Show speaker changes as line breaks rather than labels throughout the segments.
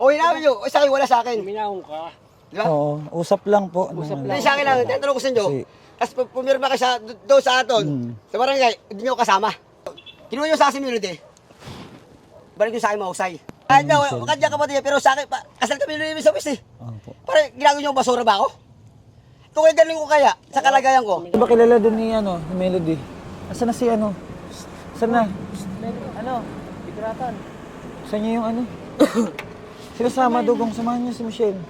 O inamin nyo, sa akin, wala sa akin.
Minahon ka.
Di ba?
Oo, usap lang po.
Usap
Hindi
lang.
sa akin lang, tinatanong ko sa inyo.
Kasi-
Tapos pumirma ka doon sa aton, sa barangay, hindi nyo kasama. Kinuha nyo sa akin minute. Balik nyo sa akin mahusay. Kahit nyo, kadya kapatid, pero sa akin, kasal kami nilimis sa office eh.
Opo.
Parang ginagawa nyo basura ba ako? Kung kaya galing ko kaya, sa kalagayan ko.
Di ba kilala din ni, ni Melody? Asan na si Saan na?
Bigratan.
Saan niya yung Sila sama dugong, samahan niyo si Michelle.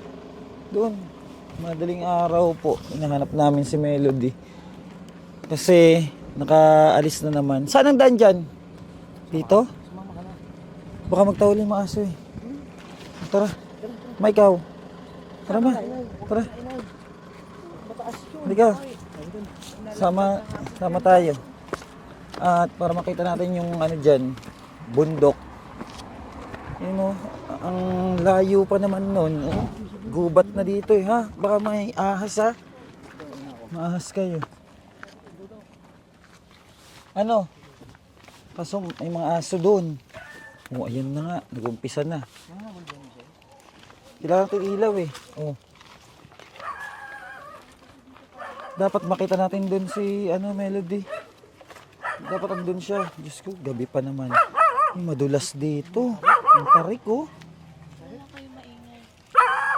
Doon. Madaling araw po, hinahanap namin si Melody. Kasi, nakaalis na naman. Saan ang daan dyan? Dito? Baka magtawalin mga aso eh. Tara. Ikaw. Tara ba? Tara. Halika. Sama tayo. At para makita natin yung dyan, bundok. Yun ang layo pa naman nun. Gubat na dito eh ha. Baka may ahas ha. Maahas kayo. Kaso may mga aso doon. Ayan na nga. Nag-umpisa na. Kailangan natin ilaw eh. Dapat makita natin doon si Melody. Dapat andun siya. Diyos ko, gabi pa naman. Madulas dito. Ang tarik oh.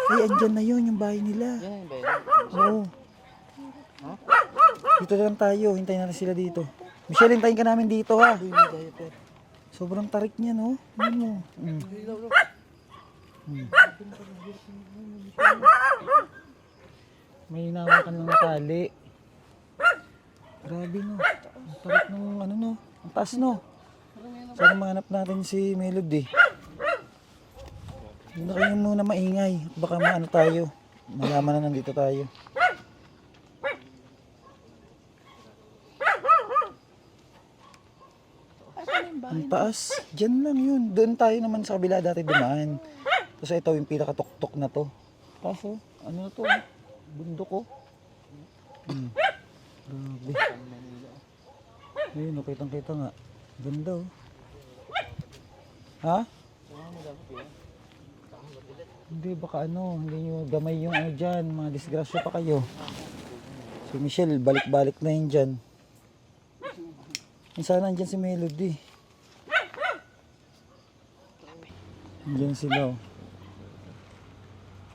Ay, andyan na yun, yung bahay nila. Oo. Dito na lang tayo. Hintayin natin sila dito. Michelle, hintayin ka namin dito ha. Sobrang tarik niya no. Ano mo? May hinawakan ng tali. Grabe no. Ang tarik ng no. Ang taas no. Sana mahanap natin si Melody. Hindi na kayo muna maingay. Baka tayo. Malaman na nandito tayo. Ang taas. Diyan lang yun. Doon tayo naman sa kabila dati dumaan. Tapos ito yung pinakatuktok na to. Tapos ano na to? Bundok oh. Grabe. Ayun, kitang-kita nga. Ganda oh. Ha? Hindi, baka hindi nyo gamay yung dyan. Mga disgrasya pa kayo. Si Michelle, balik-balik na yun dyan. Sana nandyan si Melody. Nandyan sila oh.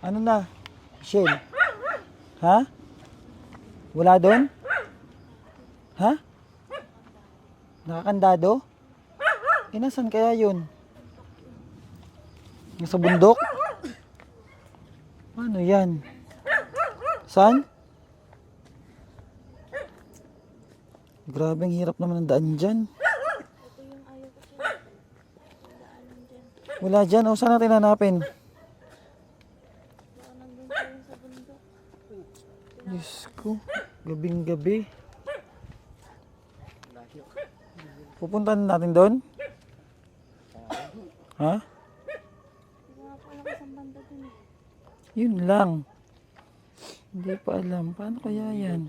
Ano na? Michelle? Ha? Wala doon? Ha? Nakakandado? Inasan kaya yun? Nasa bundok? Ano yan? Saan? Grabe, ang hirap naman ang daan dyan. Wala dyan. O, saan natin hanapin? Diyos ko. Gabing gabi. Pupuntahan natin doon? Ha? Yun lang. Hindi pa alam. Paano kaya yan?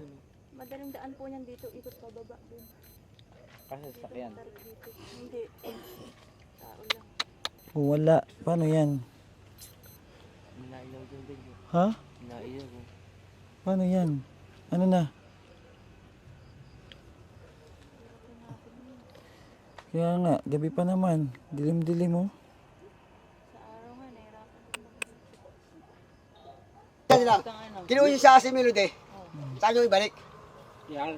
Madaling daan po niyan dito, ikot pa baba dun.
Kasi sakyan.
Hindi. Tao lang.
O, wala. Paano yan?
Nailaw din din.
Ha?
Nailaw ko.
Paano yan? Ano na? Kaya nga, gabi pa naman. Dilim-dilim mo.
Sa araw nga, nahirapan din
Nila. Kinuha nyo sa akin minute. Saan nyo ibalik?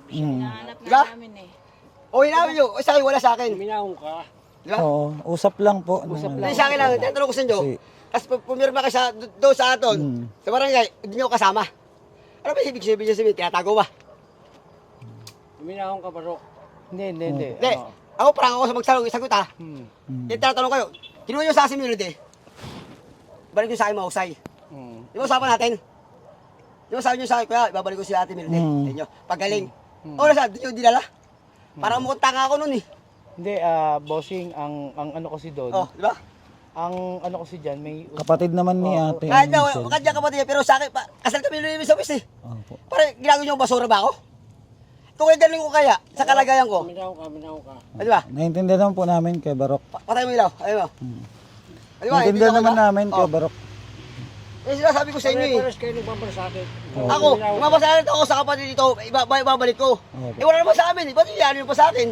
Hinahanap
Diba?
na namin eh.
O inamin nyo, sa akin, wala sa akin.
Minahon ka.
Di ba?
Oo, usap lang po.
Usap
Hindi sa akin lang, tinatanong ko sa inyo.
Kasi-
Tapos pumirma ka doon sa aton, sa barangay, hindi nyo kasama. Ano ba ibig sabihin tinatago ba?
Minahon ka baro. Hindi.
Hindi. Ako parang ako sa magsagot ha. Tinatanong kayo, kinuha nyo sa akin minute. Balik nyo sa akin mahusay. Di ba usapan natin? Di ba sabi nyo sa akin, kuya, ibabalik ko si ate minute. Inyo, pagaling. O nasa, di nyo dinala? Parang mukhang tanga ako nun eh.
Hindi, bossing, ang ano kasi doon.
Oh, di ba?
Ang ano kasi dyan, may...
Kapatid naman ni ate.
Kahit na,
Michelle.
kadya kapatid, pero sa akin, kasal kami nilimis sa office eh.
Opo.
Parang ginagawa nyo basura ba ako? Kung kaya galing ko kaya, sa kalagayan ko.
Minahon ka.
Di ba?
Naintindihan naman po namin kay Barok.
Patay mo ilaw, ayun mo. Di ba?
Naintindihan
Hindi
naman
ako-
namin, Kuya
Oh.
Barok.
Eh, sinasabi ko sa inyo eh.
Pares kayo nagpapasakit.
Ako, mapasalit ako sa kapatid dito, ibabalik ko.
Okay.
Eh, wala naman sa amin eh. Ba't inano nyo pa sa akin?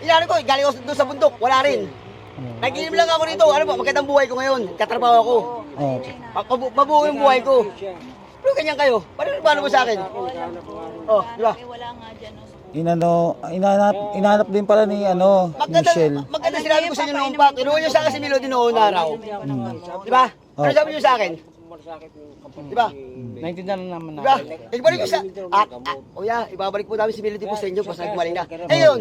Inano ko, galing ako doon sa bundok, wala rin. Nagiinom lang ako dito, ano ba, magandang buhay ko ngayon. Katrabaho ako.
Okay.
Mabuo yung buhay ko. Pero ganyan kayo, paano mo sa akin? Oh, di ba?
Eh, wala nga dyan. No?
Inanap din pala ni Michelle.
Maganda sinabi ko sa inyo noon pa. Kinuha niyo sa akin si Melody noon na araw. Di ba? Ano sabi niyo sa akin? Di ba?
Naintindihan na naman
Di ba?
namin.
Ibalik niyo sa... Kuya, ibabalik po namin si Melody po sa inyo. Basta nagmaling na. Eh yun,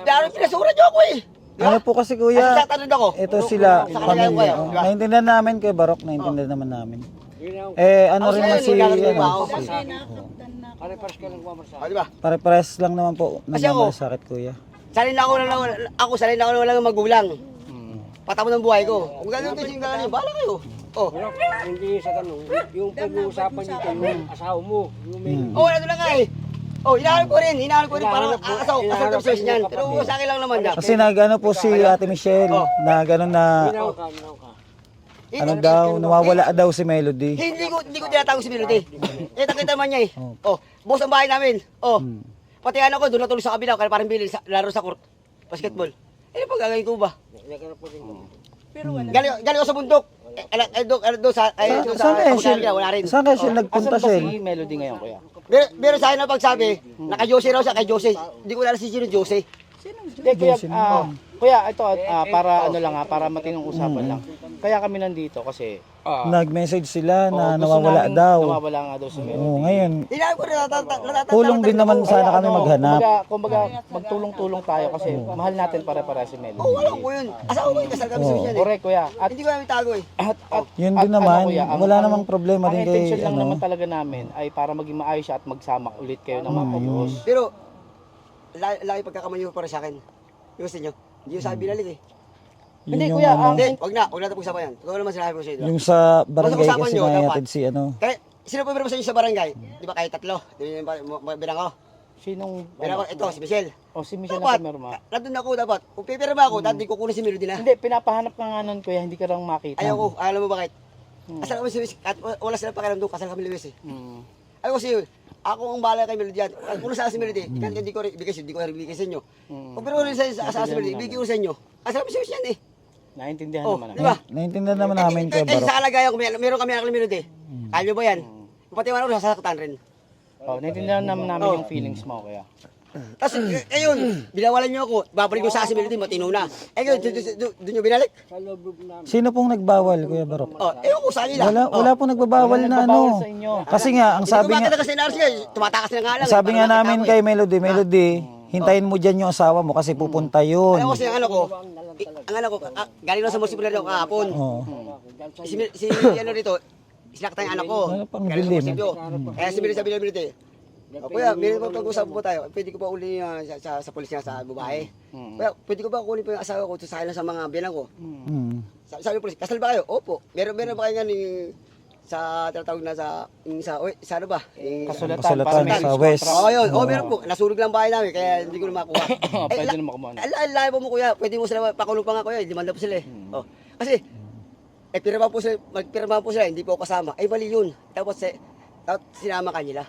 dahil pinasura niyo ako eh. Di ba?
Ano po kasi
Kasi
kuya,
tatanod ako.
ito sila,
Sa kanila yung
pamilya.
kayo, di ba?
Naintindihan namin kay Barok, naintindihan naman namin. Eh, ano rin naman si,
Kasi nakakaptan na ako.
Pares kayo nagpapasakit.
Di ba?
pare-pares lang naman po,
Kasi ako-
nagmamalasakit kuya.
Sanay na ako na sanay na ako na walang magulang. Patapon ng buhay ko. Kung gano'n kayo yung gano'n, bahala kayo. Oh.
Wala, hindi sa ganun. Yung pag-uusapan dito, yung asawa mo, yung may...
Oh, wala na nga eh. Oh, inaano ko rin para asaw tapos niyan. Pero sa akin lang naman yan.
Kasi nagano po si Ate Michelle, na gano'n na,
Minaw ka.
ano daw, nawawala daw si Melody.
Hindi ko tinatawag si Melody. Eh, nakita man niya eh. Oh, bukas ang bahay namin. Oh. Pati ano ko, doon natulog sa kabila, kaya parang bilin, laro sa court. Basketball. Eh, pag gagawin ko ba?
Pero wala.
Galing ako sa bundok. Doon sa
Saan kaya
Kamag-anak,
siya,
wala rin.
saan kaya siya nagpunta
Asan ba
siya?
si Melody ngayon, kuya?
Meron sa akin na pagsabi, naka-Jose raw siya, kay Jose. Hindi ko alam si sino Jose.
Hindi, kuya, kuya, ito, para ano lang para matinong usapan lang. Kaya kami nandito kasi
Nag-message sila na
gusto
nawawala
naming
daw.
Nawawala nga daw si Melody.
Oo, ngayon,
Hindi ko natatanong.
tulong din naman sana kami maghanap.
Kumbaga, magtulong-tulong tayo kasi mahal natin para si Melody.
Oh, wala ko yun. Asawa ko yun, kasal kami sa
Oo.
yan eh.
Correct, kuya. At
Hindi ko namin tago eh.
Yun din naman, wala namang problema
ang
din kay,
intention lang
ano.
naman talaga namin ay para maging maayos siya at magsama ulit kayo ng maayos.
Pero, laki pagkakamali mo para sa akin. Yung sa inyo, hindi yung sabi binalik eh.
Yun
Hindi,
yung
kuya,
ano,
Hindi, wag na natin pag-usapan yan. Totoo naman sinabi ko sa inyo.
yung sa barangay
Basta usapan
kasi
nyo, dapat.
naihatid si ano.
Kaya, sino pa meron sa inyo sa barangay? Di ba kayo tatlo? Di ba binang ko?
Sinong,
Binang ko, ito, si Michelle.
O, si Michelle
Dapat,
na Tamerma.
nandun ako dapat. Kung pipirma ako, dati kukunin si Melody na.
Hindi, pinapahanap ka nga nun, kuya, hindi ka lang makita.
Ayaw ko, alam mo bakit? Kasal kami si Luis, at wala silang pakialam doon, kasal kami Luis eh.
Mm.
Ayaw ko si ako ang bahala kay Melody yan. Kung nasa si Melody, kahit hindi ko rin ibigay sa inyo. Kung pero rin sa Melody, ibigay ko sa inyo. Kasal kami si Luis yan eh.
Naintindihan
Oh,
naman
di
namin.
ba?
Naintindihan naman namin kay
Eh,
Barok.
sa kalagayan ko, meron kami anak ni Melody. Kaya nyo ba yan? Pati man ako, sasaktan rin.
Oh, naintindihan naman namin yung feelings mo, kuya.
Tapos, ayun, binawalan nyo ako. Babalik ko sa si Melody, matino na. Eh, yun, doon nyo binalik?
Sino pong nagbawal, Kuya Barok?
Oh, ewan ko sa nila.
Wala pong nagbabawal na
Nagbabawal
ano.
sa inyo.
Kasi nga, ang sabi nga,
kasi na tumatakas na nga lang.
sabi nga
Parang
namin
nakita
kay
ko eh.
Melody, hintayin mo dyan yung asawa mo kasi pupunta yun.
Ayaw kasi ang ano ko, galing lang sa munisipyo na kahapon.
Oo.
Si ano rito, sinakta yung anak ko.
Ano pang
Galing sa
dilim?
munisipyo. Kaya si Melody sabi ng Melody, kuya, meron pa pag-usap po tayo. Pwede ko pa uli sa polis niya sa babae. Kuya, pwede ko ba kunin po yung asawa ko sa akin lang sa mga bilang ko? Sabi ng polis, kasal ba kayo? Opo. Meron ba kayo nga sa tinatawag na sa ano ba?
Kasulatan,
Kasulatan
para may
sa West.
Oo, yun. Oo, meron po. Nasulog lang bahay namin, kaya hindi ko na makuha.
Pwede na makuha.
Lahat po mo kuya, pwede mo sila pakulong pa nga kuya, demanda po sila eh. Oh. Kasi, pirma po sila, hindi po ako kasama. Ay, mali yun. Tapos sinama ka nila.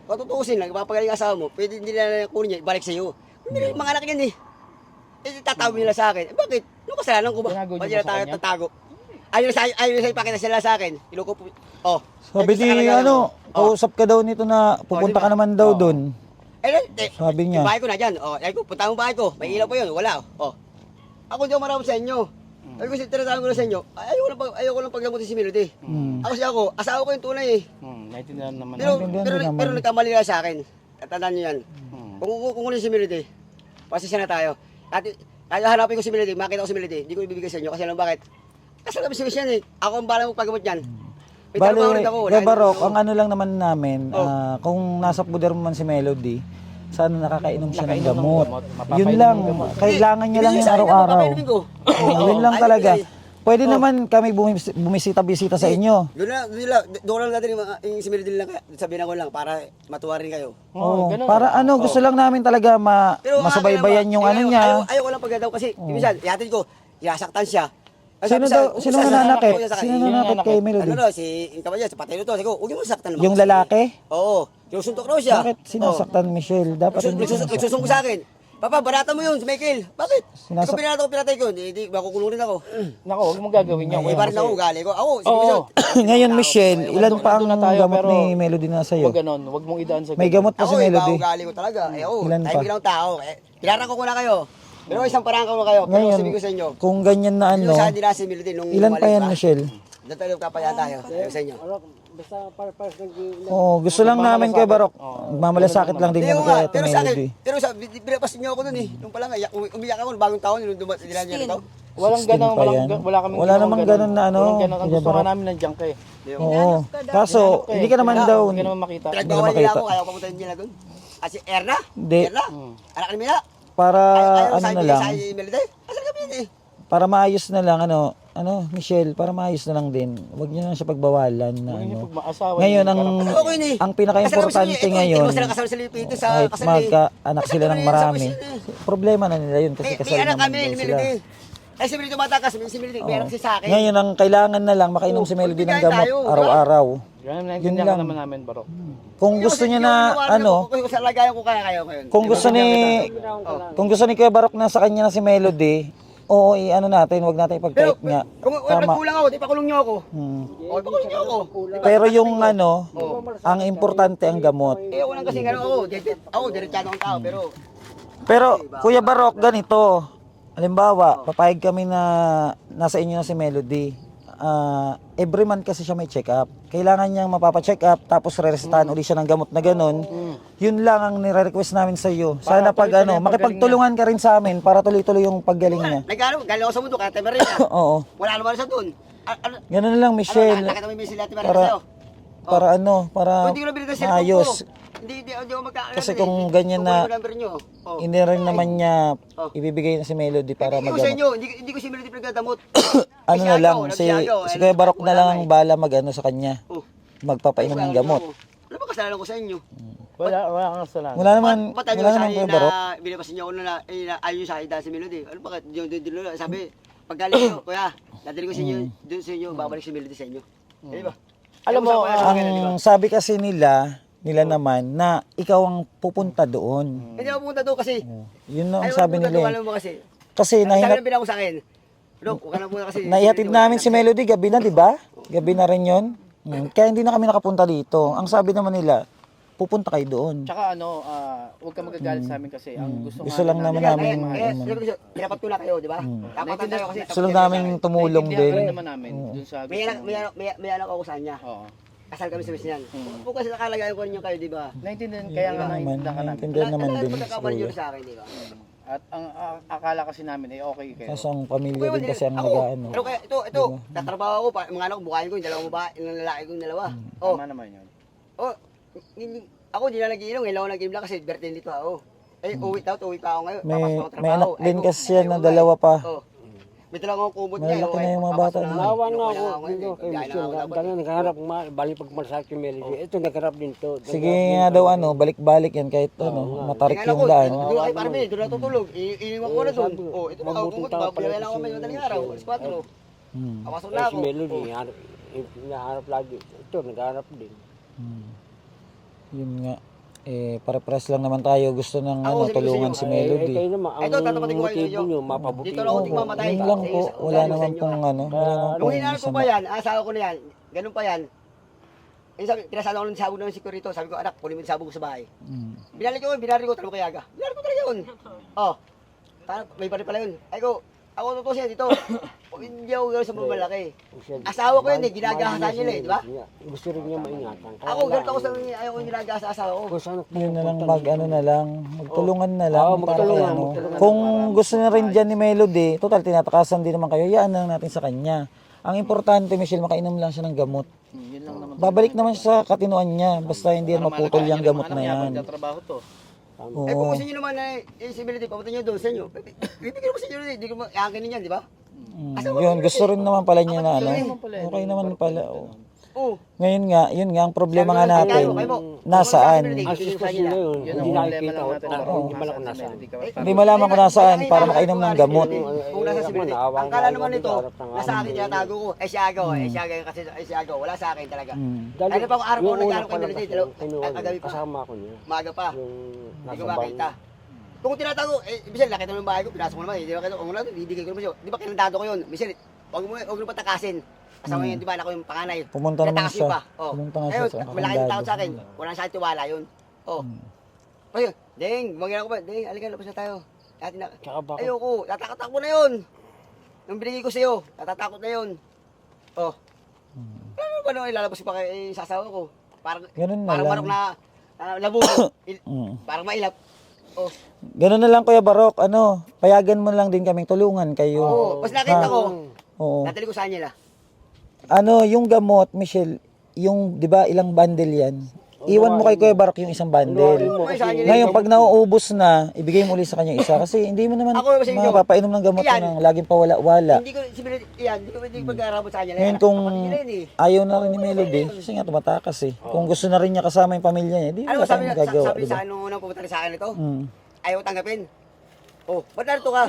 Kung tutuusin lang, papagaling asawa mo, pwede hindi nila kunin niya, ibalik sa iyo. Hindi mga anak yan eh. Eh, tatawag nila sa akin. Bakit? Ano kasalanan ko ba?
Tinago niyo
Ba't
ba
nila
sa
tayo
kanya?
tatago? Ayaw sa ipakita sila sa akin. Iloko po. Oh.
Sabi
Sa
ni
kalagayan
ano,
ko.
kausap ka daw nito na pupunta ka naman daw doon. Sabi niya.
Yung bahay ko na dyan. Oh, ay ko, punta mo bahay ko. May ilaw pa yun. Wala. Oh. Ako hindi ako marami sa inyo. Sabi ko, tinatawag ko na sa inyo. Ayoko lang paglamutin si Melody. Ako siya ako. Asawa ko yung tunay eh.
Naintindihan naman
Pero,
namin.
Naintindihan din naman.
pero nagkamali lang sa akin. Tatandaan niyo yan. Kung kunin si Melody, pasensya na tayo. Tayo hanapin ko si Melody, makita ko si Melody. Hindi ko ibibigay sa inyo kasi alam bakit? Kasi alam si yan eh. Ako ang balang magpagamot yan. May trabaho rin ako.
Kuya Barok, ang ano lang naman namin, kung nasa puder mo man si Melody, sana nakakainom siya ng gamot. Yun lang, kailangan niya lang yung araw-araw. Yun lang talaga. Pwede naman kami bumisita-bisita sa inyo.
Doon lang natin yung si Melody lang, sabihin ako lang para matuwa rin kayo.
Oo, para ano, gusto lang namin talaga masubaybayan yung ano niya.
Ayaw ko lang pagdadaw kasi, minsan, ihatid ko, yasaktan siya.
Sino nananakit? Sino nananakit kay Melody?
Ano si yung kabayan, sa patay to. Sabi ko, huwag mo saktan naman.
Yung lalaki?
Oo. Sinusuntok raw siya.
Bakit sinasaktan Michelle? Dapat hindi
Nagsusumbong sa akin. Papa, barata mo yun, si Michael. Bakit?
Sinasa-
Ikaw pinata ko, pinatay ko. Hindi, makukulong rin ako.
Nako, huwag mo gagawin yan.
Iba rin ako, ugali ko. Ako, sige,
Oo.
Ngayon Michelle, ilan pa ang
Nandun na tayo,
gamot
pero-
ni Melody na sa'yo?
Huwag ganon, huwag mong idaan sa
May gamot pa si
Ako, iba
Melody.
ugali ko talaga. Eh, ako,
Ilan pa?
tahimik lang tao. Kailangan ko na kayo. Pero isang parang ko na kayo. Pero
Ngayon,
sabihin ko sa inyo,
kung ganyan na ano,
yung sa nila si Melody nung
ilan pa
umalis
yan
ba?
Michelle?
Doon tayo kapayaan tayo. Sabi ko sa inyo.
Oo, gusto lang namin kay Barok. Mamalasakit lang din
Hindi
kami
ko nga,
kay Ate
pero sa
Melody.
akin, pero sa, pinapas niyo ako nun eh. Nung pala nga, umiyak ako, bagong taon, nung nila niya na to.
Walang
Skin
ganun,
pa yan.
wala kaming
Wala
ginawang
namang ganun na ano,
Walang ganun. Ang
Kuya
gusto nga
Barok.
namin ng junk eh.
Oo. Kaso, hindi ka naman daw.
Hindi ka naman makita.
Pinagbawal
Hindi
nila
makita.
ako, kaya ako pamuntahin nila doon. Ah, si Erna?
Hindi.
Erna? Anak ni Mila?
Para
Ayaw
ano
sa
na
ibigay
lang,
sa Melody? Asan kami yun eh?
para maayos na lang Michelle, para maayos na lang din. Huwag niyo na siya pagbawalan na ano.
Pag maasawa
Ngayon
niyo,
ang
Ako ko yun eh.
ang pinaka-importante ngayon,
Ito sila kasama sa Lipito sa
kahit
kasal eh.
magka-anak sila ng
Kasal
marami,
kami sa kasal
problema na nila yun kasi
May
kasal
anak
naman
kami,
daw
ni
sila.
Melody. Ay si Melody tumatakas, si Melody, may anak siya sa akin.
Ngayon ang kailangan na lang makainom si Melody ng gamot
tayo,
araw-araw.
Yan,
Yun
naintindihan
lang.
ka naman namin, Barok.
Kung gusto niya na
Kung sa lagayan ko kaya kayo ngayon.
kung gusto ni Kuya Barok na sa kanya na si Melody, oo, natin, wag natin
Pero
ipag-type niya.
kung nagkulang ako, di pakulong niyo ako. O, pakulong niyo ako.
Pero yung ang importante ang gamot.
Eh, ako lang kasi gano'n ako, diretsado ang tao,
Pero Kuya Barok, ganito. Halimbawa, papayag kami na nasa inyo na si Melody. Every month kasi siya may check-up. Kailangan niyang mapapa-check up, tapos re-resetahan uli siya ng gamot na ganun. Yun lang ang nire-request namin sa iyo. Sana pag makipagtulungan ka rin sa amin para tuloy-tuloy yung paggaling niya.
galing ako sa mundo, kaya tayo rin.
Oo.
Wala naman sa doon.
Ganun lang, Michelle.
Nakita mo yung sila Ate Maria sa'yo.
Para
Hindi ko na binigay sa cellphone
ayos.
ko. Hindi ako magkakaroon.
Kasi kung ganyan na,
number nyo.
hindi rin naman niya ibibigay na si Melody para
Hindi ko sa
mag
inyo, hindi ko si Melody pinagdadamot.
ano na lang, si Kuya Barok na lang ang bala sa kanya. Magpapainom ng gamot.
Ano ba kasalanan ko sa inyo?
Wala kang kasalanan.
Wala naman Kuya Barok.
Binipasin niyo ako na ayaw sa akin dahil si Melody. Ano bakit? Sabi, pag galing ko, kuya, dadali ko sa inyo, doon sa inyo, babalik si Melody sa inyo. Di ba?
Alam mo,
Ang sabi kasi nila naman na ikaw ang pupunta doon.
Hindi ako pumunta doon kasi.
Yun ang
Ayaw
sabi
na pumunta
nila.
doon, alam mo kasi.
Kasi
Sabi na binako sa akin. Look, huwag ka na pumunta kasi.
naihatid namin si Melody gabi na, di ba? Gabi na rin yun. Kaya hindi na kami nakapunta dito. Ang sabi naman nila, pupunta kayo doon.
tsaka huwag ka magagalit sa amin kasi ang gusto
lang namin
Dapat ko na kayo, di ba? Dapat tayo kasi.
Gusto lang namin tumulong
Naiintindihan
din.
naman namin dun sa
May
gusto
anak,
mo.
may anak ako sa kanya.
Oo.
Kasal kami sa Bisinan. Kung kasi nakalagay ko ninyo kayo, di ba?
Naintindihan, kaya nga naiintindihan ka namin.
Naiintindihan naman din.
Pagkakabali nyo sa akin, di ba?
At ang akala kasi namin ay okay kayo.
Kaso ang pamilya din kasi ang
Ako,
nag-ano.
pero kaya ito, tatrabaho ako, mga anak ko, bukayin ko, yung dalawang babae, yung lalaki kong dalawa. Oh,
Tama naman yun.
ako hindi na nag-iinom, ngayon ako nag-iinom lang kasi birthday dito ako. Uwi pa ako ngayon.
May,
Papasok ako
may
trabaho.
anak din
Ay,
kasi
ay,
yan na
ay,
dalawa pa.
Oh. May dalawang kumot niya.
Malalaki na yung mga bata na.
Nawa nga ako dito kay Michelle. Dahil nagharap balik pag malasakit yung Melody. Ito nagharap din to.
Sige nga daw balik-balik yan kahit matarik
Kaya
yung
ako,
daan.
doon kay Parmen, doon natutulog. Iniwan ko na doon. Oh, ito na, kumot, babayaran ako may madaling araw. Alas 4. Papasok na
Eh,
ako.
si Melody, naharap lagi. Ito, nagharap din.
Yun nga. Para-pares lang naman tayo. Gusto ng
Ako,
tulungan si Melody.
Kayo naman, ang
Ito, tatapatin ko kayo
motibo
sa inyo.
nyo, mapabuti.
Dito lang ako tingmamatay.
Yun lang po. Wala naman pong wala naman
Nung
pong
hinanap ko pa yan, asawa ko na yan, ganun pa yan. Sabi, tinasala ko ng sabog ng sikurito. Sabi ko, anak, kunin mo yung sabog sa bahay. Binalik ko, tanong ko yaga. Binalik ko talaga yun. Oh, may pare pala yun. Ay ko, ako totoo siya dito. Hindi ako gano'n sa mamalaki. Asawa ko yun ginagahasan nila di ba?
Gusto rin niya maingatan.
Ako, ganito ako sa ayaw ko ginagahas sa asawa ko.
Kung saan
Yun na lang na lang. Magtulungan na lang.
Oo,
para
magtulungan,
kay
magtulungan.
Kung gusto na rin dyan ni Melody, total tinatakasan din naman kayo, yaan lang natin sa kanya. Ang importante, Michelle, makainom lang siya ng gamot.
Yun lang naman.
Babalik naman siya sa katinuan niya. Basta hindi yan maputol yung gamot na yan.
Trabaho to.
Kung
Oo.
gusto nyo naman na isibility, papunta nyo doon sa inyo. Bibigyan ko sa inyo, hindi ko maangkin ninyan, di ba?
Yun, gusto rin naman pala niya na ano. Okay naman pala. Oh.
Oo.
Ngayon nga, yun nga ang problema nga
Sabi ko,
natin.
kayo mo,
Nasaan?
Ang sitwasyon na yun,
Yun ang
hindi
problema
nakikita
lang
ko.
natin.
Hindi man ako nasaan.
Hindi malaman kung nasaan para makainom ng gamot.
Kung nasa sibility. Ang kala naman nito, nasa akin tinatago ko. Siya agaw kasi siya agaw. Wala sa akin talaga. Ano pa kung araw ko nag-ano kay Melody, agabi pa.
Kasama ko niya.
Maaga pa.
Yung
Hindi
nasa
ko makita. Kung tinatago, Michelle, nakita mo yung bahay ko, pinasok mo naman. Di ba kung wala, ibigay ko naman siya. Di ba kinandado ko yun? Michelle, huwag mo patakasin. Kasama yun, di ba, ako yung panganay.
Pumunta naman
Tinatakas
siya.
yun pa. Oh.
Pumunta nga siya
Ayun,
sa
malaki yung takot sa akin.
kandado.
Wala sa akin tiwala yun. Oh. Ayun, Deng, magiging ako ba? Deng, alika, labas na tayo.
Tsaka bakit?
Ayoko, tatatakot na yun. Yung binigay ko sa'yo, natatakot na yun. Oh. Ano ba nung ilalabas ko pa kay sasawa ko? Parang,
Ganun na
parang
lang.
manok na labubo.
Mm.
Parang mailap. Oh.
Ganun na lang Kuya Barok, payagan mo lang din kaming tulungan kayo.
Oo, mas nakita ko.
Oo.
Natali ko sa nila.
Yung gamot, Michelle, yung 'di ba ilang bundle 'yan? Iwan mo kay Kuya Barok yung isang bundle. Ngayon pag nauubos na, ibigay mo ulit sa kanya isa kasi hindi mo naman
Ako, kasi yun.
mapapainom ng gamot
Iyan.
ng laging pawala-wala.
Hindi ko hindi ko pag-aarabot sa kanya.
Ngayon kung
Kapatid nila yun eh.
ayaw na rin ni Melody, kasi nga tumatakas eh. Kung gusto na rin niya kasama yung pamilya niya, di
Ano
wala
sabi
tayong magagawa,
sabi
di ba?
sa ano nung pumunta rin sa akin ito?
Mm.
Ayaw tanggapin. Oh, ba't narito ka?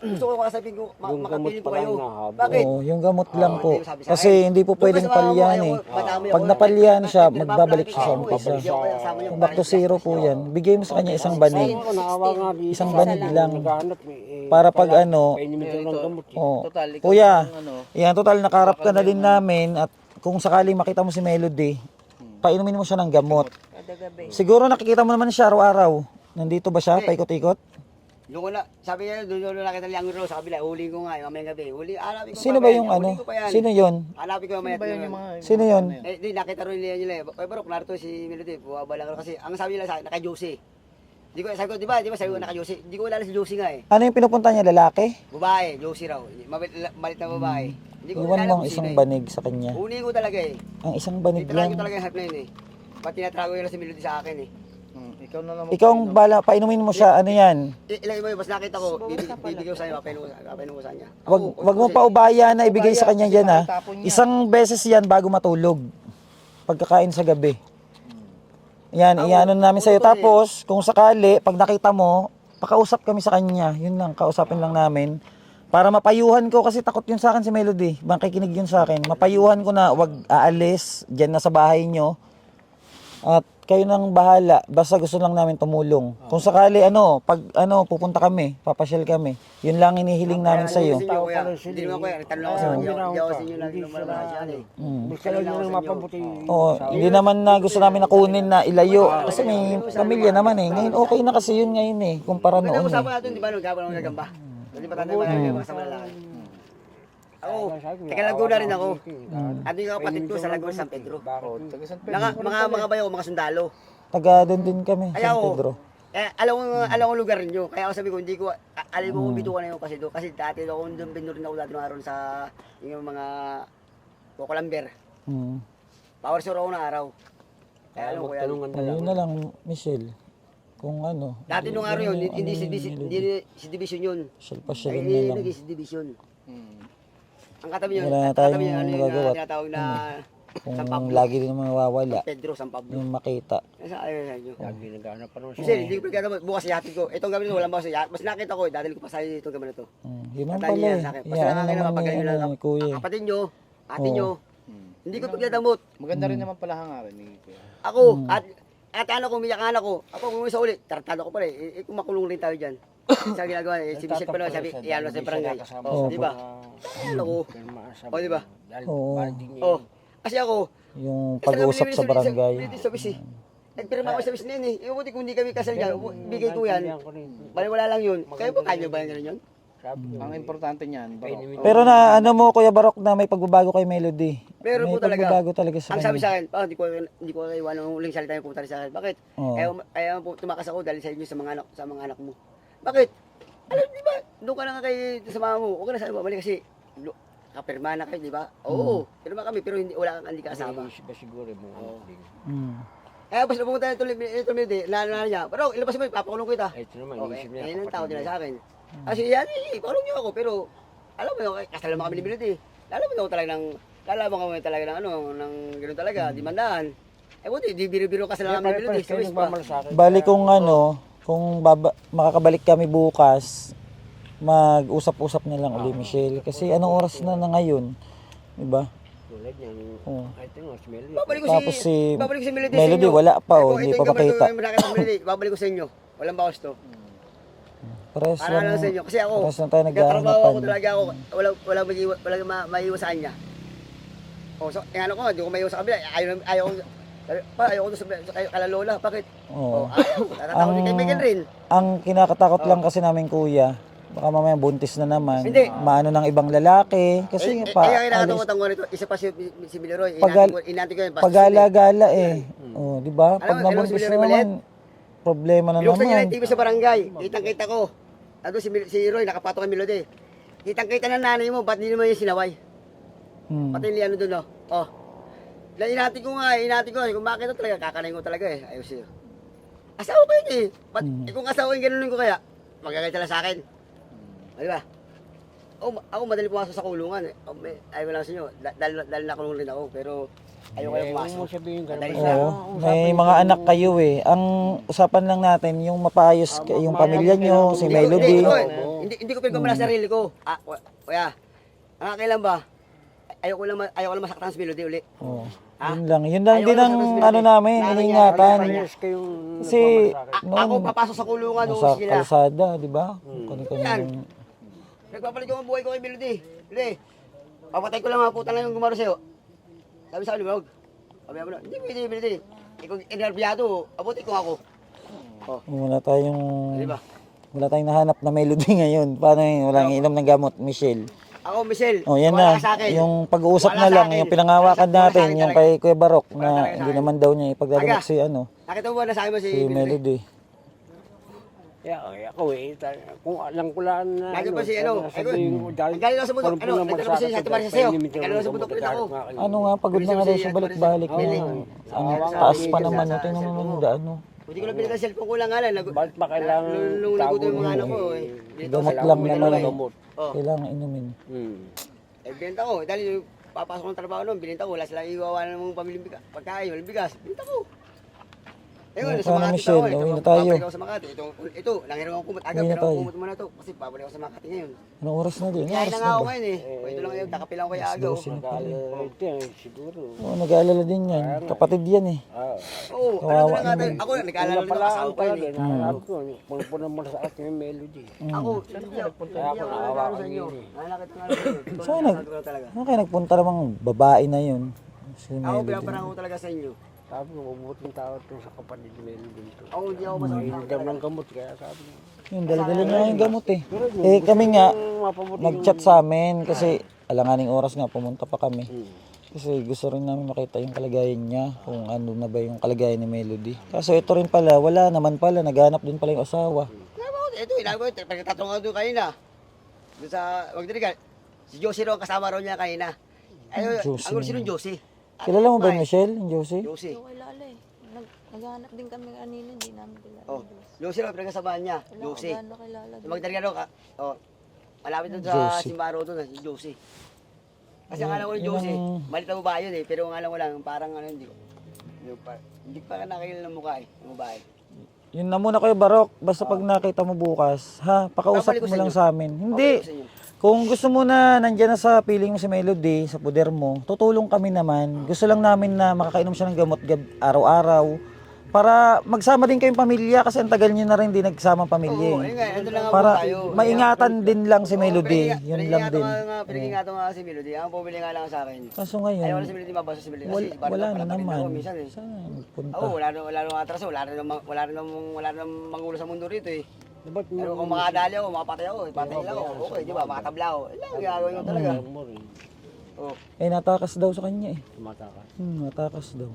Gusto ko kasabing ko,
Yung
makapiling ko
gamot
kayo.
pala na
Bakit?
Oo, yung gamot lang po.
hindi mo sabi sa
Kasi
akin.
hindi po
Doon
pwedeng
ka sa mga
palyan
ayaw
eh.
ko, madami
Pag
ako.
napalyan siya,
Bakit?
magbabalik siya sa
Pinapalaki
umpisa.
ko, bigyan ko kayo kasama niyo.
Back to zero po yan. Bigay mo sa kanya isang banig.
Ako, naawa nga dito.
Isang banig lang.
Naghahanap
Para pag
Painimin daw ng gamot.
oh,
Total, ikaw
kuya,
yung
yan total nakarap ka na din namin at kung sakaling makita mo si Melody, painumin mo siya ng gamot.
Kada gabi.
Siguro nakikita mo naman siya araw-araw. Nandito ba siya? Paikot-ikot?
Doon ko na, sabi niya, doon ko nakita niya ang Rose, sa kabila, huliin ko nga, mamayang gabi. Hanapin ko
Sino
pa
ba
yan,
yung
huliin ko pa yan.
Sino yun?
Hanapin ko mamaya.
Ba yun yung mga...
Sino yun?
Di, nakita rin nila eh. Ay, bro, klaro to si Melody. Buwabala ko kasi. Ang sabi nila sa akin, naka-Josie. Di ko, sabi ko, di ba sabi ko naka-Josie. Di ko kilala si Josie nga eh.
Ano yung pinupunta niya? Lalaki?
Babae, Josie raw. Malit na babae. Hindi ko
Iwan
kilala
mo ang
kung
isang
sino eh.
banig sa kanya.
Huliin ko talaga eh.
Ang isang banig
Titirahin ko
lang.
talaga yung hype na yun eh. Pati tinatrago nila si Melody sa akin eh.
Ikaw na lang.
Ikaw ang bala, painumin mo siya, ano yan?
Ilagay mo yun, basta nakita ko, bibigay ko sa inyo, kapainom ko sa kanya.
Wag mo pa ubaya na ibigay sa kanya yan ha. Isang beses yan bago matulog. Pagkakain sa gabi. Yan, iano namin sa'yo. Tapos, kung sakali, pag nakita mo, pakausap kami sa kanya. Yun lang, kausapin lang namin. Para mapayuhan ko, kasi takot yun sa akin si Melody. Makikinig yun sa akin. Mapayuhan ko na wag aalis, dyan na sa bahay nyo. At kayo nang bahala, basta gusto lang namin tumulong. Kung sakali, pag pupunta kami, papasyal kami. Yun lang inihiling namin sa'yo.
Hindi naman kuya, nagtanong ako sa inyo. Hindi ako sa inyo lang lumalabas yan eh.
Gusto lang nyo nang mapabuti.
Oo, hindi naman na gusto namin na kunin na ilayo. Kasi may pamilya naman eh. Ngayon okay na kasi yun ngayon eh. Kumpara
Kaya
noon eh.
usapan natin, di ba, nung gabang ng gagamba? Hindi pa tayo magagamba sa malalaki. Ako, taga Laguna rin ako. At yung kapatid ko sa Laguna, San Pedro. Mga bayo, mga sundalo.
Taga doon din kami,
Kaya
San
ako,
Pedro.
alam ko lugar niyo. Kaya ako sabi ko, hindi ko, alam ko kung bitukan na yun kasi doon. Kasi dati ako doon rin ako dati nung araw sa yung mga Kukulamber. Power sure ako na araw. Kaya alam ko yan.
Ayun na lang, Michelle. Kung
Dati nung araw yun, hindi si division yun.
Pasyalin
Ay,
na lang.
hindi si division. Ang katabi yun,
Wala
katabi
tayong
yun, ano yung
magagawa.
tinatawag na San
Kung
Pablo.
lagi din mawawala,
Pedro, San Pablo.
yung makita.
Ayun sa inyo.
Lagi naghahanap pa naman siya.
Kasi hindi ko pagkakataon, bukas yatin ko. Itong gabi nito, walang bawas yatin. Mas nakita ko, dadali ko pa sa itong gabi na to.
Yun ang
Tatali
pala
yan
eh.
sa akin.
Yeah,
Basta
ano
akin naman,
naman
pag
ni,
ganyan
ni Kuya.
ang kapatid nyo, ate
Oo.
nyo, hindi ko pagkadamot.
Maganda rin naman pala hangarin ni Kuya.
Ako, at ano kung umiyak anak ko, ako kung sa ulit, tartado ko pa rin, kumakulong rin tayo dyan. Sa ginagawa, si Michelle pa naman, sabi, iyan mo sa barangay.
Oo.
Di ba? Ano ko? O, di ba?
Oo.
Oh, kasi ako,
Yung pag-uusap sa barangay.
Sa bis eh. Nagpirma ako sa bis na yun eh. Yung buti kung hindi kami kasal dyan, bigay ko yan. Baliwala lang yun. Kaya ba kanya ba yan yun?
Ang importante niyan, bro.
Pero na ano mo Kuya Barok na may pagbabago kay Melody.
Pero
May
po talaga,
pagbabago talaga sa
ang sabi
kanya.
sa akin, hindi ko iwan ng huling salita yung pumunta rin sa akin. Bakit?
Oo.
Ayaw po tumakas ako dahil sa inyo sa mga anak mo. Bakit? Alam, di ba? Doon ka na nga kay sa mama mo. Okay na sa balik kasi kapirma na kayo, di ba? Oo, pirma kami pero wala kang hindi kasama.
Ba siguro mo.
Mm.
Basta pumunta na ito niya. Pero ilabas mo, papakulong ko ita.
Ito naman,
Okay,
isip niya.
ayun ang tao nila sa akin. Kasi yan, pakulong niyo ako pero alam mo yun, kasal naman kami ni Milot eh. Alam mo yun talaga ng Lalaban ka mo talaga ng ano, ng gano'n talaga, di mandaan. Eh, buti, di biro-biro ka sa
Kaya
namin
pare-pares
Melody,
kayo
sa pa.
nagmamalasakit.
Bali kung ano, kung makakabalik kami bukas, mag-usap-usap na lang uli, Michelle. Kasi anong oras na ngayon? Diba?
Tulad niyan.
Oo.
Kahit yung Melody.
Tapos si
babalik ko si Melody,
Melody,
sa inyo.
wala pa,
Ito,
hindi
ito
pa
yung gambar
makita.
ko, yung nakita ko, Melody, babalik ko sa inyo. Walang bawas to.
Pares
Para lang sa inyo.
lang,
Kasi ako,
pares lang tayo
nagtatrabaho ako
naghahanapan.
talaga ako. Walang maiiwas sa kanya. Oh, so, ano ko, hindi ko maiiwas sa kabila. Ayaw ko doon sa kala lola. Bakit?
Oo.
Ayaw. Tatatawag din kay Miguel rin.
Ang kinakatakot lang kasi namin kuya, baka mamaya buntis na naman,
Hindi.
maano ng ibang lalaki, kasi
Kaya
pa,
kinakatakutan ko nito. Isa pa si Mileroy. Inanti ko yun.
pagala-gala eh. Oh, di ba? Pag
Alam mo,
nabuntis
si
na
Miguel
naman, problema na
Binuksan niya
naman.
ng TV sa barangay. Kitang-kita ko. Ando si Roy, nakapato kay Melody. Kitang-kita ng nanay mo, ba't hindi naman yung sinaway? Pati yung Liano doon, oh. Inati ko nga, kung bakit ito talaga, kakanayin ko talaga eh. Ayos siya. Asawa ko yun eh. Ba't, kung asawa yung ganunin ko kaya, magkakita lang sa akin. Di ba? Ako madali pumasok sa kulungan eh. Ayaw ko lang sa inyo, dahil nakulong rin ako, pero ayaw kayo
Huwag
pumasok.
mo sabihin ka
Madali
naman.
siya.
Oo, may mga anak kayo eh. Ang usapan lang natin, yung mapaayos yung pamilya nyo, si Melody.
Hindi ko pinagkamala sa sarili ko. Kuya, ang kailan ba? Ayaw ko lang masaktan si Melody uli.
Oo.
Ha?
Yun lang din ang ano namin, iningatan.
Parehas kayong
Kasi
Ako papasok sa kulungan doon
sa
sila.
kalsada, di ba? Kani-kani.
Nagpapalit ko ang buhay ko kay Melody. Melody, papatay ko lang mga puta lang yung gumaro sa'yo. Sabi sa akin, huwag. Sabi mo na, hindi pwede, Melody. Ikaw enerbyado, abuti ko ako.
Wala tayong
Di ba?
wala tayong nahanap na melody ngayon. Paano yun? Walang inom ng gamot, Michelle.
Ako, Michelle,
Oh, yan
wala
na.
ka sa akin.
Yung pag-uusap
Wala
na
sa
lang,
akin.
yung pinangawakan
Wala sa
natin,
akin
yung
talaga.
kay Kuya Barok
Wala
na
talaga sa
hindi
akin.
naman daw niya ipagdadalak
Aga.
si ano,
Nakita mo ba na sa akin ba si
si
Melody?
Melody.
Ako eh, kung alam ko lang na
Lagi pa si ano,
sabihin mo dahil
Galing lang sa bundok, ano, nagtanong ko si Santa Maria sa'yo. Galing lang sa bundok ulit ako.
Ano nga, pagod na nga daw sa balik-balik. Ang taas pa naman, no? Tingnan mo naman daan, no?
Hindi ko lang binigay cellphone ko lang nga lang.
Bakit ba kailangan
Nung naguto yung mga anak ko eh. Dito
Gamot
sa
lang
may
naman,
dalawa
eh.
gamot?
Oh.
Kailangan inumin.
Eh, binenta ko. Dahil yung papasok ng trabaho noon, binenta ko. Wala silang iwawa ng mga pamilyang bigas. Pagkain, walang bigas. Binenta ko. Eh,
Oh,
sa
paano,
Makati
Michelle?
ako eh.
Uwi na tayo.
Babalik ako sa Makati. Ito, nangiram ako kumot. Aga,
Uwi na
pero ako
tayo.
kumot muna to. Kasi babalik ako sa Makati ngayon.
Anong oras na din? Anong
Kaya
oras
na
na
nga ako
ba?
ngayon eh. Ito lang ngayon, nakapilang ko yung agaw.
Ito yan, siguro.
Oo, nag-aalala din yan. Kapatid yan eh.
Oo, ano
Kawawa
na nga tayo.
naman.
Ako na, nag-aalala
Wala
rin
pala
ako asawa
ang
ko yun
talaga.
eh.
Nahanap ko. Puno mo sa akin yung melody.
Ako, hindi ako nagkakaroon sa inyo. Nalakit nga lang.
Saan nag- Ano kaya nagpunta namang babae na yun? Si
Ako,
Melody.
pinaparang ko talaga sa inyo.
Sabi ko, mabuting tao ito sa kapatid ni melody ito.
Ako, hindi ako masakit.
Hinigam ng gamot, kaya sabi ko.
Yung dala-dala niya yung gamot eh. Eh kami nga, nag-chat sa amin kasi alanganing oras nga pumunta pa kami. Kasi gusto rin namin makita yung kalagayan niya, kung ano na ba yung kalagayan ni Melody. Kaso ito rin pala, wala naman pala, naghanap din pala yung asawa.
Ito, inago ito. Pagkatatungan ko doon kanina. Doon sa, wag din si Josie raw, kasama raw niya kanina. Ay,
Josie
ang gulo si Josie.
Kilala mo ba yung Michelle, yung Josie?
Josie.
Hindi ko kilala eh. Naghahanap din kami kanina, hindi namin kilala.
Oh, Josie raw, pinagkasabahan niya.
Wala ko
Josie.
gaano kilala.
Yung magdariga raw, oh, malapit doon sa
Josie.
Simbaro doon, si Josie. Kasi ang alam ko ni
Yun
Josie,
ang-
malit na babae yun eh, pero ang alam ko lang, parang ano, hindi pa nakakilala ng mukha eh, ng babae.
Yun na muna kayo Barok, basta pag nakita mo bukas, ha, pakausap
Babalik ko
mo
sa
lang
inyo.
sa amin. Hindi,
Babalik ko sa inyo.
kung gusto mo na nandyan na sa piling mo si Melody, sa puder mo, tutulong kami naman. Gusto lang namin na makakainom siya ng gamot araw-araw para magsama din kayong pamilya kasi ang tagal niyo na rin din nagsama pamilya.
Oo,
eh.
ayun nga, ando lang nga
Para
po tayo.
maingatan din lang si Melody, yun lang din.
Pinag-ingatan nga si Melody, ang pumili nga lang sa akin.
Kaso
Ayaw na
ngayon,
si Melody mabasa si Melody.
wala,
Kasi parang
wala na
napakatagal
naman.
ako minsan eh.
Saan nagpunta?
Oo, wala nang atraso, wala nang mangulo sa mundo rito eh.
Dapat
Pero kung makadali ako, makapatay ako, patay lang ako. Okay, di ba? Makatabla ako. Ilang gagawin ko talaga.
mo rin.
Oh,
Eh, natakas daw sa kanya eh.
Tumata ka.
Natakas daw.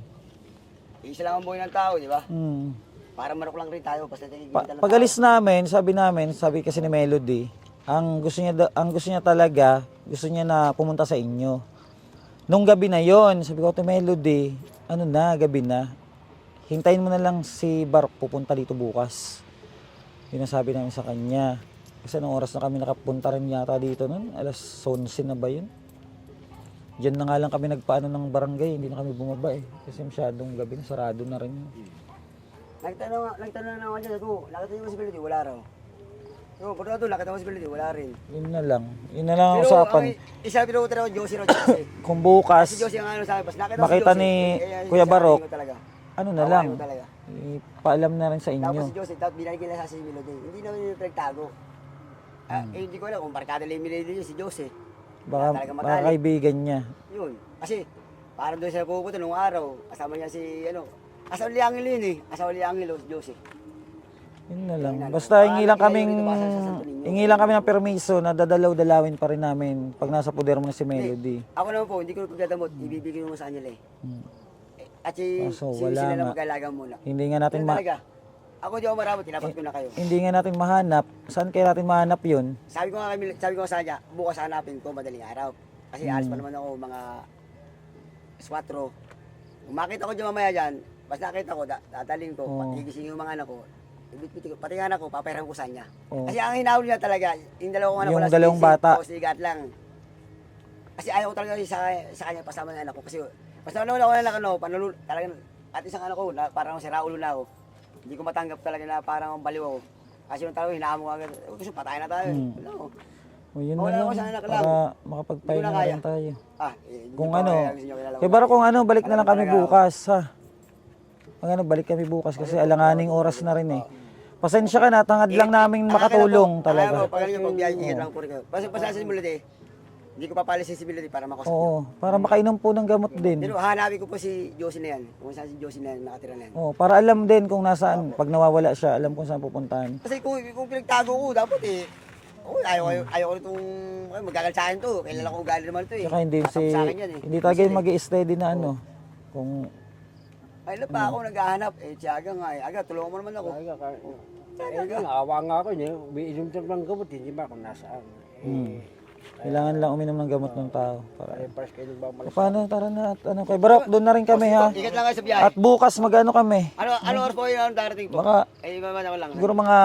isa lang ang buhay ng tao, di ba?
Hmm.
Para manok lang rin tayo, basta tigigilita ng tao.
Pag-alis namin, sabi kasi ni Melody, ang gusto niya talaga, gusto niya na pumunta sa inyo. Nung gabi na yon, sabi ko to Melody, ano na, gabi na. Hintayin mo na lang si Barok pupunta dito bukas. Yun ang sabi namin sa kanya. Kasi anong oras na kami nakapunta rin yata dito nun? Alas 11 na ba yun? Diyan na nga lang kami nagpaano ng barangay, hindi na kami bumaba eh. Kasi masyadong gabi na, sarado na rin.
Nagtanong na ako dyan, nakita niyo si Melody, wala raw. So, pagka doon, nakita mo si Melody, wala rin.
Yun na lang. Yun na lang ang
Pero
usapan.
isa pinupunta ako, Josie raw, Josie.
Kung bukas,
Si Josie ang ano sa akin, bas nakita ko
makita
si Josie.
ni
Eh,
Kuya
sa
Barok,
akin ko talaga.
ano na
Awayin
lang,
ko talaga.
ipaalam na rin sa
Tapos
inyo.
si Josie, tapos binigyan nila sa si Melody. Hindi naman yung pinagtago. Hindi ko alam kung barkada lang yung Melody yun, si Josie.
Baka,
talaga
baka
matalik.
kaibigan niya.
Yun. Kasi, parang doon siya pupunta nung araw, kasama niya si, Asaw li Angelo yun eh. Asaw li Angelo, si Josie.
Yun na lang. Basta hingi lang kami ng permiso na dadalaw-dalawin pa rin namin pag nasa poder mo na si Melody.
Ako naman po, hindi ko pagdadamot, ibibigay mo sa kanila eh. At
Kaso, wala
sila na
nga.
mag-alaga muna.
Hindi nga natin
Pero talaga, ako di ako maramot, tinapat ko na kayo.
hindi nga natin mahanap. Saan kaya natin mahanap 'yun?
Sabi ko sa kanya, bukas hanapin ko madaling araw. Kasi alis pa naman ako mga 4. Kung makita ko dyan mamaya dyan, basta nakita ko, dadaling ko, patigising yung mga anak ko, ibit-biti ko, pati yung anak ko, papayaran ko sa kanya.
Oo.
Kasi ang hinahol niya talaga, yung dalawang anak ko,
Yung dalawang bata.
O sigat lang. Kasi ayaw ko talaga sa kanya pasama ng anak ko. Kasi basta wala ko na lang, talagang, at isang anak ko, parang sira ulo na ako. Hindi ko matanggap talaga na parang baliw ako. Kasi yung talagang hinahamon ko agad, gusto patayin na tayo. Wala ko.
O yun
Wala
na
ako
lang.
sa anak lang.
Para makapagpahinga
Hindi ko na
na
kaya.
rin tayo.
Hindi
Kung
ko
ano,
kaya, gusto niyo kilala ko.
kaya baro kung ano, balik na lang kami
Talaga ako.
bukas ha. Pag ano, balik kami bukas kasi alanganing oras na rin eh. Pasensya ka na, tangad lang namin makatulong talaga.
Pag ano pag biyahe, ingat lang po rin kayo. Basta sa simulate, hindi ko papalisin si Melody para makusap niyo.
Oo, para makainom po ng gamot din.
Pero hanapin ko po si Josie na yan. Kung saan si Josie na yan, nakatira na yan.
Oo, para alam din kung nasaan. Pag nawawala siya, alam kung saan pupuntahan.
Kasi kung pinagtago ko, dapat ayaw ko itong magagalsahin to. Kailan ko ugali naman ito eh.
Saka hindi
Tatapos sa akin yan eh.
hindi tayo mag-i-steady na ano. Kung
Ay, pa ako naghahanap. Si Aga nga eh. Aga, tulungan mo naman ako.
Naawa nga ako niya. Umiinom din ng gamot, hindi ba kung nasaan.
kailangan lang uminom ng gamot ng tao. Para
Pares kayo nagmamalas.
paano, tara na at ano kay Barok, doon na rin kami ha.
Ingat lang kayo sa biyahe.
At bukas magano kami.
Ano oras po yung darating po?
Baka
Eh, maman ako lang.
siguro mga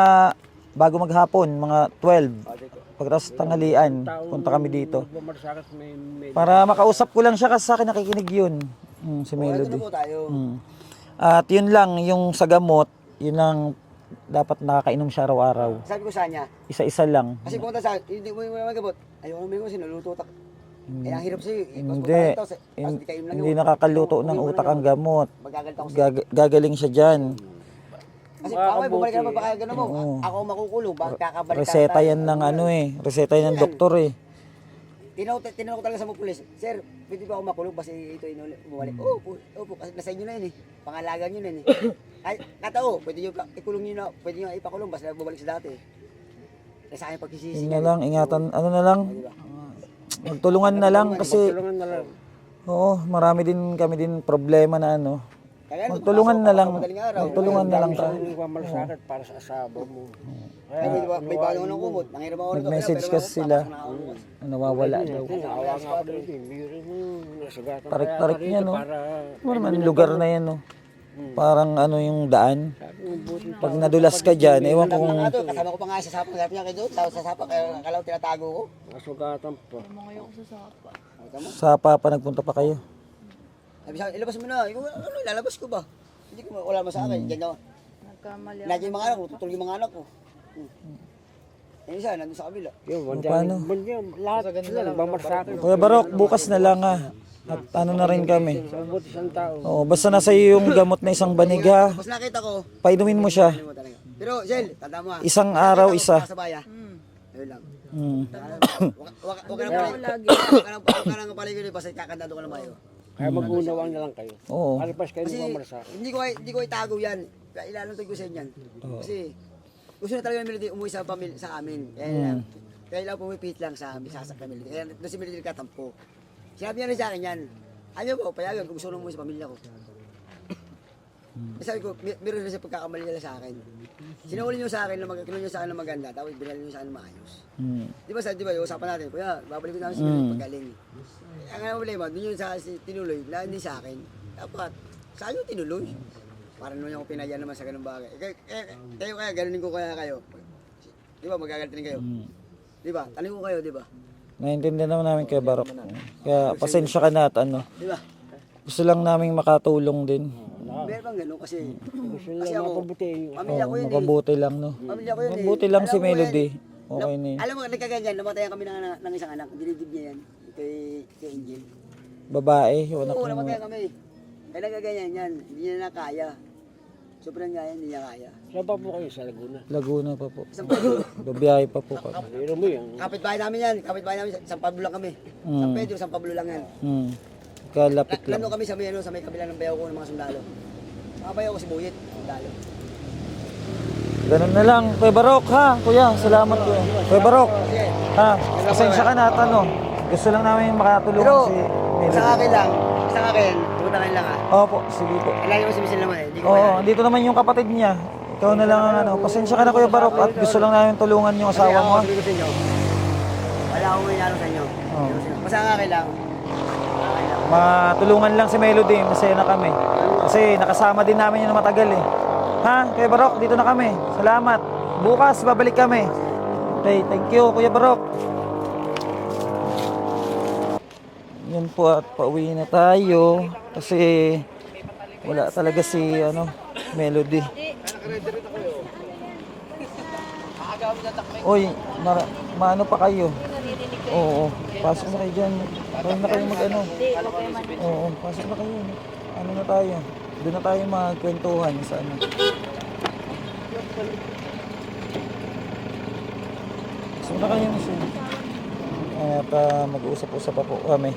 bago maghapon, mga 12.
Dito.
Pagkatapos tanghalian, punta kami dito.
Nagmamalasakit may
Para makausap ko lang siya kasi sa akin nakikinig yun. Si
Ito
Melody.
na po tayo.
At yun lang, yung sa gamot, yun ang dapat nakakainom siya araw-araw.
Sabi ko sa kanya,
Isa-isa lang.
kasi pumunta sa akin, hindi mo yung magabot. Ayaw mo yung sinulututak. Eh, ang hirap sa'yo.
Hindi. Hindi nakakaluto ng utak ang gamot.
Magagalta ko sa'yo.
Gagaling siya dyan.
Kasi pa bumalik ka naman baka gano'n mo. Ako makukulong, baka kakabalik
Reseta yan ng ano eh. Reseta yan ng doktor eh.
Tinanong ko talaga sa mga pulis, Sir, pwede ba ako makulong kasi ito bumalik? Opo, kasi nasa inyo na yun eh. Pangalaga nyo na yun eh. Ay, katao, pwede nyo ikulong nyo na, pwede nyo ipakulong basta bumalik sa dati. Nasa akin pagkisisi.
Yun na lang, ingatan, ano na lang. Magtulungan na lang kasi,
tulungan na lang.
oo, marami din kami din problema na ano.
Kaya
Magtulungan na lang.
madaling araw.
Magtulungan na lang tayo.
Nagmamalasakit para sa asawa mo.
May bago ng kumot. Nangiram ako rito.
Nag-message kasi sila. Nawawala daw.
Naawa nga ako rin. Mayroon yung nasugatan.
Tarik-tarik niya, no?
Para
Ano naman yung lugar na yan, no? Parang ano yung daan. Pag nadulas ka dyan, ewan kung
Kasama ko pa nga sa sapak. Sabi niya kayo doon, sa sapak. Kaya akala ko tinatago ko.
nasugatan pa.
Lumangayo ko sa sapa.
sa Papa nagpunta pa kayo.
Sabi sa akin, ilabas mo na. Ikaw, ano, ilalabas ko ba? Hindi ko, wala mo sa akin. Diyan ako.
Nagkamali ako.
Lagi yung mga anak ko, tutulog yung mga anak ko. Yung isa, nandun sa kabila.
Yun,
Paano?
lahat sila nagmamalasakit.
Kuya Barok, bukas na lang ha. At ano na rin kami.
Sabot isang tao.
Oo, basta nasa iyo yung gamot na isang banig ha.
Tapos nakita ko,
Painumin mo siya.
ano mo talaga. Pero, Shell, tanda mo ha.
Isang araw, isa.
Sa baya. Ayun lang.
Hmm.
Huwag ka nang paligid, basta kakandado ka ng mayo.
Kaya mag-unawang na lang kayo.
Oo.
Alpas kayo
Kasi
nagmamalasakit.
hindi ko itago yan. Ilalantog ko sa inyan. Kasi gusto na talaga ng Melody umuwi sa pamilya sa amin. Kaya lang pumipit lang sa amin sa Melody. Kaya doon si Melody nagkatampo. Sinabi niya rin sa akin yan. Ayaw mo, payagan kung gusto na umuwi sa pamilya ko. Sabi ko, meron na siya pagkakamali nila sa akin. Sinawali niyo sa akin na sa akin na maganda, tapos binali niyo sa akin na maayos. Di ba yung usapan natin, kuya, babalik ko namin si Melody paggaling. Ang problema, doon yun sa si tinuloy, na hindi sa akin. Dapat, saan yung tinuloy? Para naman ako pinaya naman sa ganung bagay. Kaya ganunin ko kaya kayo. Di ba, magagalitin kayo? Di ba, tanong ko kayo, di ba?
Naiintindihan naman namin kay Barok. Kaya pasensya ka na at ano.
Di ba?
Gusto lang naming makatulong din.
Meron bang gano'n kasi,
Gusto
kasi
nila
ako,
mapabuti yung
pamilya ko yun eh.
Makabuti lang, no?
Pamilya ko yun eh.
Mabuti lang si
Alam mo yan.
Melody. Okay na yun.
Alam mo, nagkaganyan, namatayan kami ng isang anak. Dinidib niya yan, kay Angel.
Babae, yung anak
Oo,
mo.
namatayan kami. Kaya nagkaganyan yan, hindi niya na kaya. Sobrang nga yan, hindi niya kaya.
Saan pa po kayo sa Laguna?
Laguna pa po.
Isang Pedro,
Babiyahe pa po kami.
Pero mo yung
kapitbahay namin yan, kapitbahay namin, San Pablo lang kami. San Pedro, San Pablo lang yan.
Kalapit lang.
Lalo kami sa may, sa may kabila ng bayaw ko ng mga sundalo. Mga bayaw ko si Buyit, sundalo.
Ganun na lang. Kuya Barok, ha? Kuya, salamat kuya. Kuya Barok,
Sige.
ha? Pasensya ka na at ano. Gusto lang namin makatulungan
Pero,
si Melody.
sa akin lang, pumuntakan lang
Opo, sige po.
Lagi mo si Michelle naman eh, hindi ko
Oo,
kaya.
andito naman yung kapatid niya. Ikaw na lang ang ano. Pasensya ka na Kuya Barok at gusto lang namin tulungan yung asawa mo. ha?
Sabi ko sa inyo, wala akong inano sa inyo.
Oo.
Basta ang akin lang,
Matulungan lang si Melody, masaya na kami. Kasi nakasama din namin yun na matagal eh. Ha? Kuya Barok, dito na kami. Salamat. Bukas, babalik kami. Okay, thank you Kuya Barok. Yan po at pauwi na tayo. Kasi wala talaga si Melody. Oy, maano pa kayo? Oo, pasok na kayo dyan. Kaya na kayo mag-ano. Oo, pasok na kayo. Ano na tayo? Doon na tayo magkwentuhan sa ano. Pasok na kayo. At mag-uusap-usap pa po kami.